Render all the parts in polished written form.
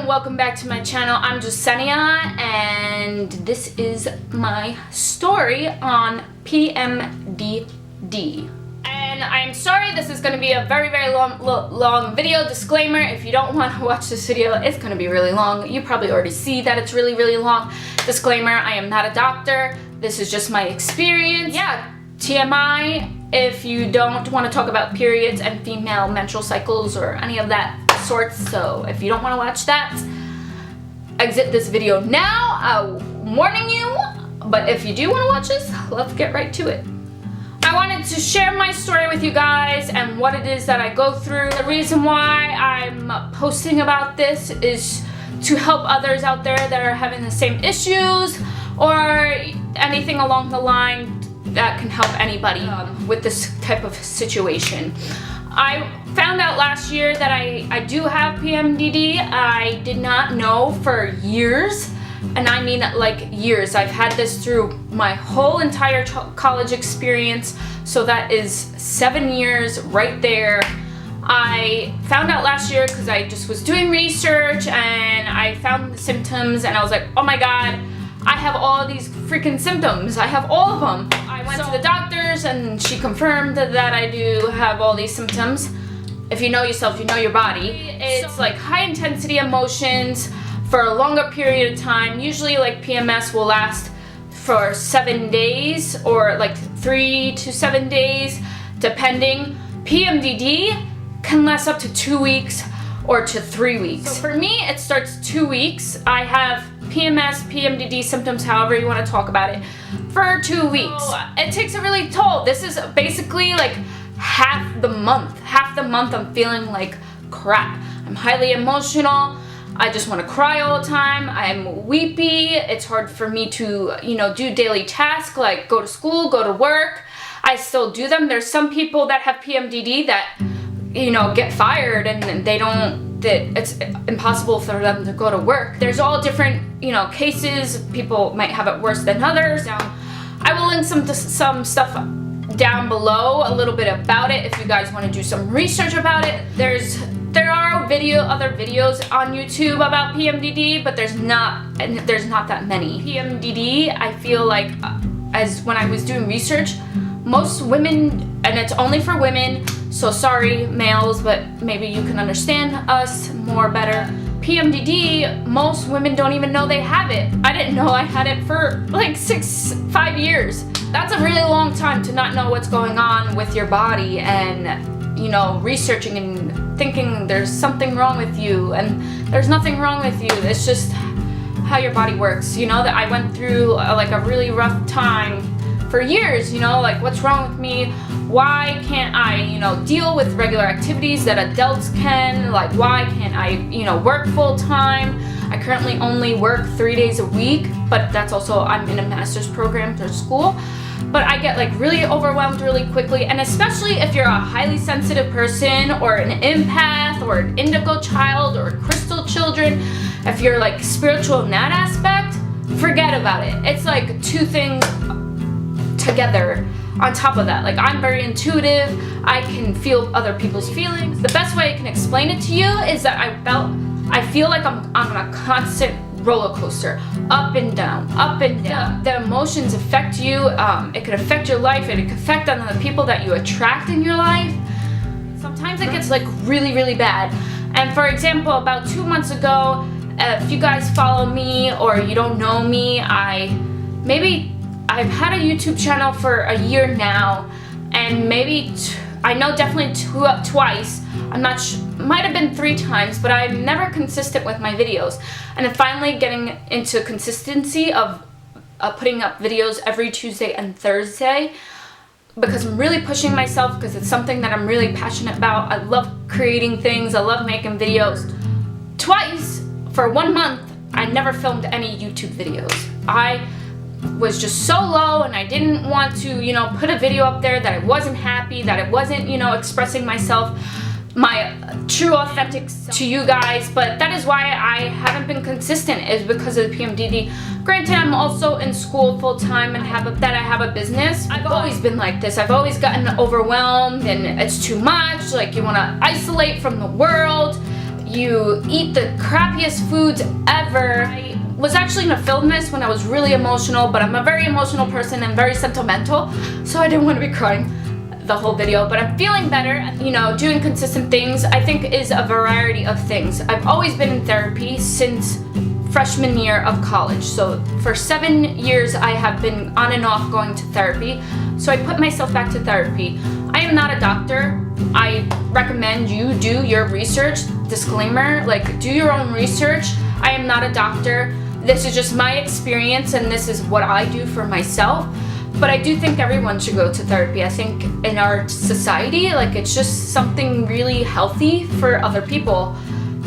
and welcome back to my channel. I'm Jasenia and this is my story on PMDD. And I'm sorry, this is going to be a very long video. Disclaimer, if you don't want to watch this video, it's going to be really long. You probably already see that it's really long. Disclaimer, I am not a doctor. This is just my experience. Yeah, TMI, if you don't want to talk about periods and female menstrual cycles or any of that sorts. So if you don't want to watch that, exit this video now. I'm warning you. But if you do want to watch this, let's get right to it. I wanted to share my story with you guys and what it is that I go through. The reason why I'm posting about this is to help others out there that are having the same issues or anything along the line that can help anybody with this type of situation. I found out last year that I do have PMDD. I did not know for years, and I mean like years. I've had this through my whole entire college experience, so that is 7 years right there. I found out last year because I just was doing research and I found the symptoms and I was like, oh my god, I have all these freaking symptoms. I have all of them. I went to the doctors and she confirmed that I do have all these symptoms. If you know yourself, you know your body. It's like high intensity emotions for a longer period of time. Usually like PMS will last for 7 days or like 3 to 7 days, depending. PMDD can last up to 2 weeks or to 3 weeks. So for me, it starts 2 weeks. I have PMS, PMDD symptoms, however you want to talk about it, for 2 weeks. So it takes a really toll. This is basically like half the month. Half the month I'm feeling like crap. I'm highly emotional. I just want to cry all the time. I'm weepy. It's hard for me to, do daily tasks like go to school, go to work. I still do them. There's some people that have PMDD that, get fired and they don't, that it's impossible for them to go to work. There's all different, cases. People might have it worse than others. I will link some stuff down below, a little bit about it if you guys want to do some research about it. There are other videos on YouTube about PMDD, but there's not that many. PMDD, I feel like, as when I was doing research, most women, and it's only for women, so sorry5 but maybe you can understand us more better. PMDD, most women don't even know they have it. I didn't know I had it for like 5 years. That's a really long time to not know what's going on with your body and, researching and thinking there's something wrong with you, and there's nothing wrong with you. It's just how your body works. That I went through like a really rough time for years, like what's wrong with me? Why can't I, deal with regular activities that adults can? Like why can't I, work full time? I currently only work 3 days a week, but that's also, I'm in a master's program for school. But I get like really overwhelmed really quickly, and especially if you're a highly sensitive person or an empath or an indigo child or crystal children, if you're like spiritual in that aspect, forget about it. It's like two things together on top of that. Like I'm very intuitive. I can feel other people's feelings. The best way I can explain it to you is that I feel like I'm on a constant roller coaster, up and down, up and down. The emotions affect you. It could affect your life. It could affect on the people that you attract in your life. Sometimes it gets like really bad. And for example, about 2 months ago, if you guys follow me or you don't know me, I've had a YouTube channel for a year now, and maybe I know definitely twice. I'm not might have been 3 times, but I'm never consistent with my videos. And I'm finally getting into consistency of putting up videos every Tuesday and Thursday because I'm really pushing myself, because it's something that I'm really passionate about. I love creating things. I love making videos. Twice for 1 month, I never filmed any YouTube videos. I was just so low and I didn't want to, put a video up there that I wasn't happy, that I wasn't, expressing myself, my true authentic self to you guys. But that is why I haven't been consistent, is because of the PMDD. Granted, I'm also in school full time and I have a business. I've always been like this. I've always gotten overwhelmed and it's too much. Like you want to isolate from the world. you eat the crappiest foods ever. I was actually gonna film this when I was really emotional, but I'm a very emotional person and very sentimental, so I didn't want to be crying the whole video, but I'm feeling better. You know, doing consistent things, I think, is a variety of things. I've always been in therapy since freshman year of college. So for 7 years, I have been on and off going to therapy. So I put myself back to therapy. I am not a doctor. I recommend you do your research. Disclaimer, like, do your own research. I am not a doctor. This is just my experience and this is what I do for myself. But I do think everyone should go to therapy. I think in our society, like, it's just something really healthy for other people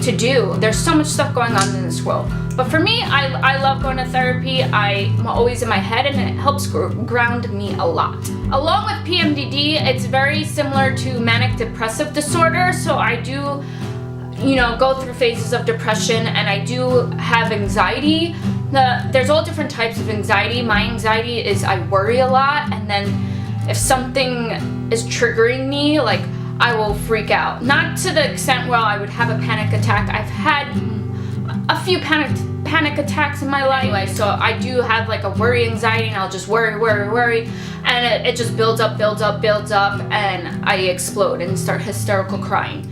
to do. There's so much stuff going on in this world. But for me, I love going to therapy. I'm always in my head and it helps ground me a lot. Along with PMDD, it's very similar to manic depressive disorder. So I do, you know, go through phases of depression and I do have anxiety. There's all different types of anxiety. My anxiety is I worry a lot, and then if something is triggering me, like, I will freak out. Not to the extent where I would have a panic attack. I've had a few panic attacks in my life. Anyway, so I do have like a worry anxiety, and I'll just worry, and it just builds up, and I explode and start hysterical crying.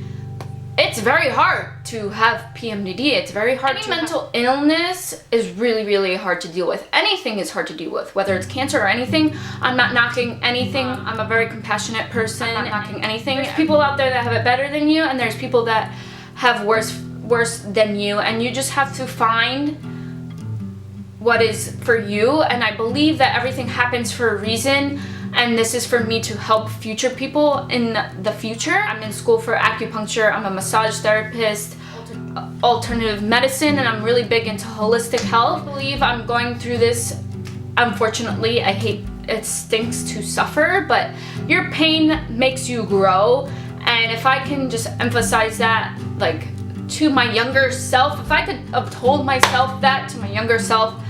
It's very hard to have PMDD. It's very hard. Any mental illness is really, really hard to deal with. Anything is hard to deal with, whether it's cancer or anything. I'm not knocking anything. I'm a very compassionate person. I'm not knocking anything. There's people out there that have it better than you, and there's people that have worse than you, and you just have to find what is for you. And I believe that everything happens for a reason. And this is for me to help future people in the future. I'm in school for acupuncture. I'm a massage therapist, alternative medicine, and I'm really big into holistic health. I believe I'm going through this. Unfortunately, I hate it, stinks to suffer, but your pain makes you grow. And if I can just emphasize that, like, to my younger self, if I could have told myself that to my younger self,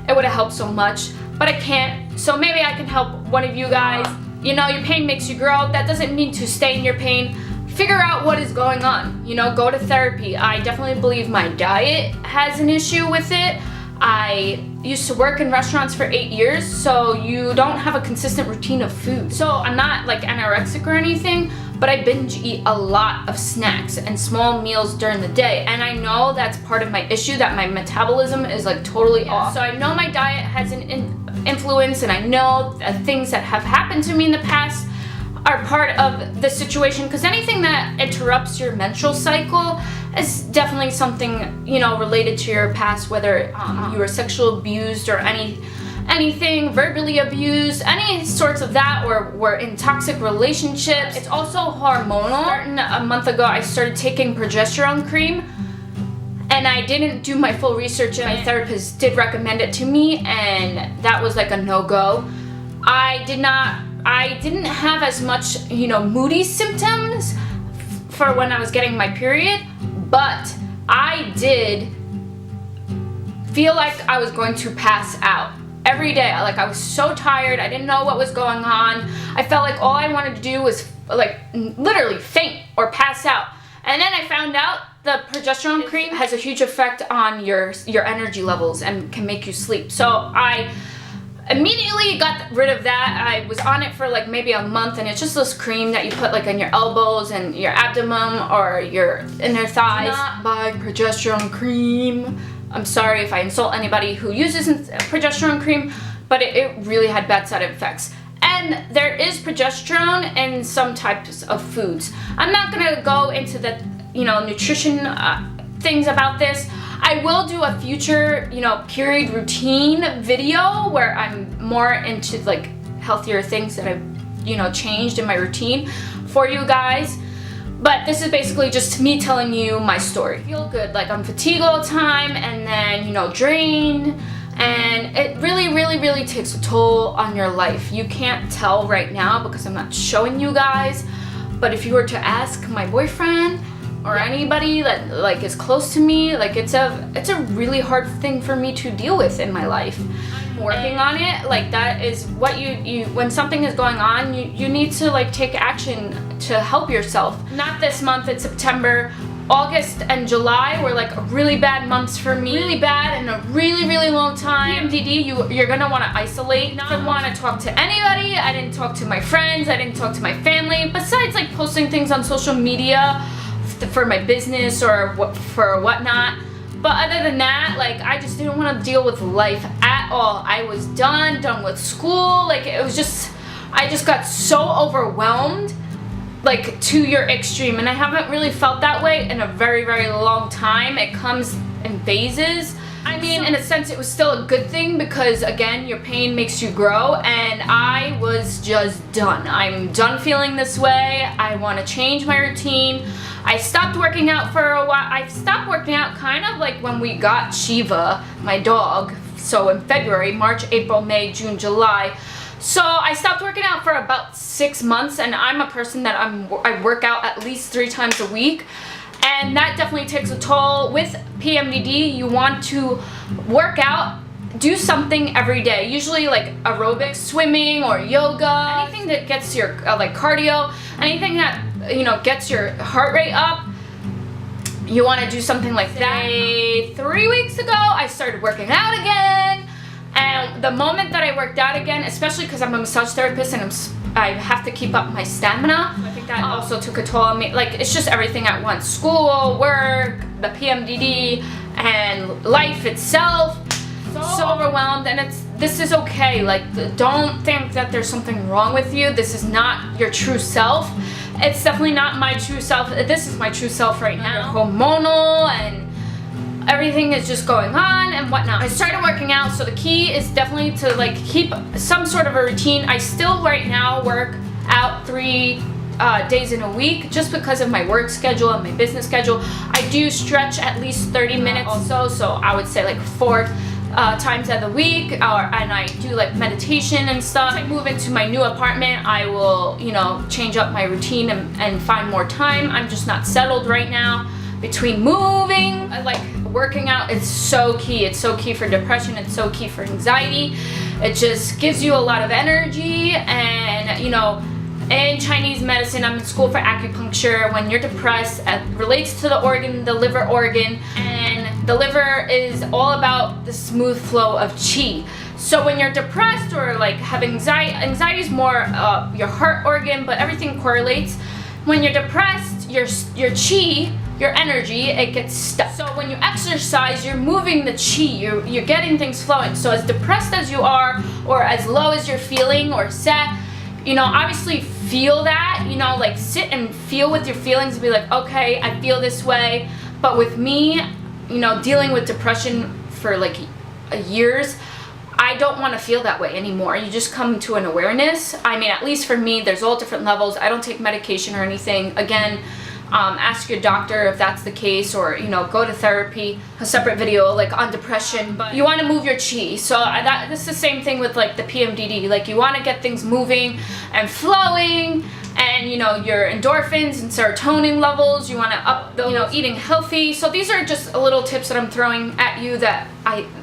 it would have helped so much. But I can't, so maybe I can help one of you guys. You know, your pain makes you grow. That doesn't mean to stay in your pain. Figure out what is going on. You know, go to therapy. I definitely believe my diet has an issue with it. I used to work in restaurants for 8 years, so you don't have a consistent routine of food. So I'm not like anorexic or anything, but I binge eat a lot of snacks and small meals during the day. And I know that's part of my issue, that my metabolism is like totally off. So I know my diet has an influence, and I know that things that have happened to me in the past are part of the situation, because anything that interrupts your menstrual cycle is definitely something, you know, related to your past, whether you were sexually abused or anything, verbally abused, any sorts of that, or were in toxic relationships. It's also hormonal. Starting a month ago, I started taking progesterone cream, and I didn't do my full research, and my therapist did recommend it to me, and that was like a no-go. I didn't have as much, you know, moody symptoms for when I was getting my period, but I did feel like I was going to pass out every day. Like, I was so tired. I didn't know what was going on. I felt like all I wanted to do was like literally faint or pass out. And then I found out the progesterone cream has a huge effect on your energy levels and can make you sleep. So I immediately got rid of that. I was on it for like maybe a month, and it's just this cream that you put like on your elbows and your abdomen or your inner thighs. Do not buy progesterone cream. I'm sorry if I insult anybody who uses progesterone cream, but it really had bad side effects. And there is progesterone in some types of foods. I'm not gonna go into the, you know, nutrition things about this. I will do a future, you know, period routine video where I'm more into like healthier things that I've, you know, changed in my routine for you guys. But this is basically just me telling you my story. I feel good, like I'm fatigued all the time, and then, you know, drained, and it really, really, really takes a toll on your life. You can't tell right now because I'm not showing you guys, but if you were to ask my boyfriend or anybody that like is close to me, like it's a really hard thing for me to deal with in my life. I'm working on it. Like, that is what you when something is going on, you need to like take action to help yourself. Not this month, it's September, August and July were like really bad months for me. Really bad and a really, really long time. PMDD, you're gonna wanna isolate. I didn't wanna talk to anybody. I didn't talk to my friends. I didn't talk to my family. Besides like posting things on social media for my business or for whatnot. But other than that, like, I just didn't want to deal with life at all. I was done with school. Like, it was just, I just got so overwhelmed, like, to your extreme. And I haven't really felt that way in a very, very long time. It comes in phases. I mean, in a sense, it was still a good thing because, again, your pain makes you grow. And I was just done. I'm done feeling this way. I want to change my routine. I stopped working out for a while. I stopped working out kind of like when we got Shiva, my dog. So in February, March, April, May, June, July. So I stopped working out for about 6 months, and I'm a person that I work out at least 3 times a week. And that definitely takes a toll. With PMDD, you want to work out, do something every day. Usually like aerobics, swimming or yoga, anything that gets your like cardio, anything that, you know, gets your heart rate up. You want to do something like that. 3 weeks ago, I started working out again. And the moment that I worked out again, especially because I'm a massage therapist and I have to keep up my stamina, I think that also took a toll on me. Like, it's just everything at once. School, work, the PMDD, and life itself. So overwhelmed, and this is okay. Like, don't think that there's something wrong with you. This is not your true self. It's definitely not my true self. This is my true self right now. Hormonal and everything is just going on and whatnot. I started working out, so the key is definitely to like keep some sort of a routine. I still right now work out 3 days in a week just because of my work schedule and my business schedule. I do stretch at least 30 minutes also, so I would say like 4 times of the week, and I do like meditation and stuff. Once I move into my new apartment, I will, you know, change up my routine and find more time. I'm just not settled right now between moving. Like, working out is so key. It's so key for depression. It's so key for anxiety. It just gives you a lot of energy. And, you know, in Chinese medicine, I'm in school for acupuncture. When you're depressed, it relates to the organ, the liver organ, and the liver is all about the smooth flow of qi. So when you're depressed or like have anxiety is more your heart organ, but everything correlates. When you're depressed, your qi, your energy, it gets stuck. So when you exercise, you're moving the qi, you're getting things flowing. So as depressed as you are, or as low as you're feeling or sad, you know, obviously feel that, you know, like sit and feel with your feelings and be like, okay, I feel this way. But with me, you know, dealing with depression for like years, I don't want to feel that way anymore. You just come to an awareness. I mean, at least for me, there's all different levels. I don't take medication or anything. Again, ask your doctor if that's the case, or, you know, go to therapy. A separate video like on depression, but you want to move your qi. So this is the same thing with like the PMDD. Like, you want to get things moving and flowing, and, you know, your endorphins and serotonin levels, you want to up those, you know, eating healthy. So these are just a little tips that I'm throwing at you that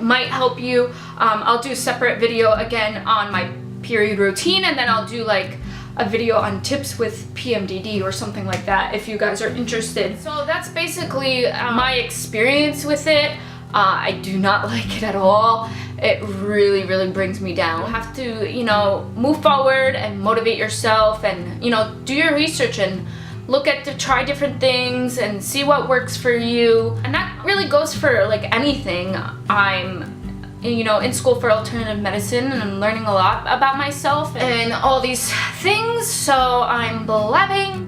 might help you. I'll do a separate video again on my period routine, and then I'll do like a video on tips with PMDD or something like that if you guys are interested. So that's basically my experience with it. I do not like it at all. It really, really brings me down. You have to, you know, move forward and motivate yourself, and, you know, do your research and try different things and see what works for you. And that really goes for like anything. I'm, you know, in school for alternative medicine, and I'm learning a lot about myself and all these things. So I'm blabbing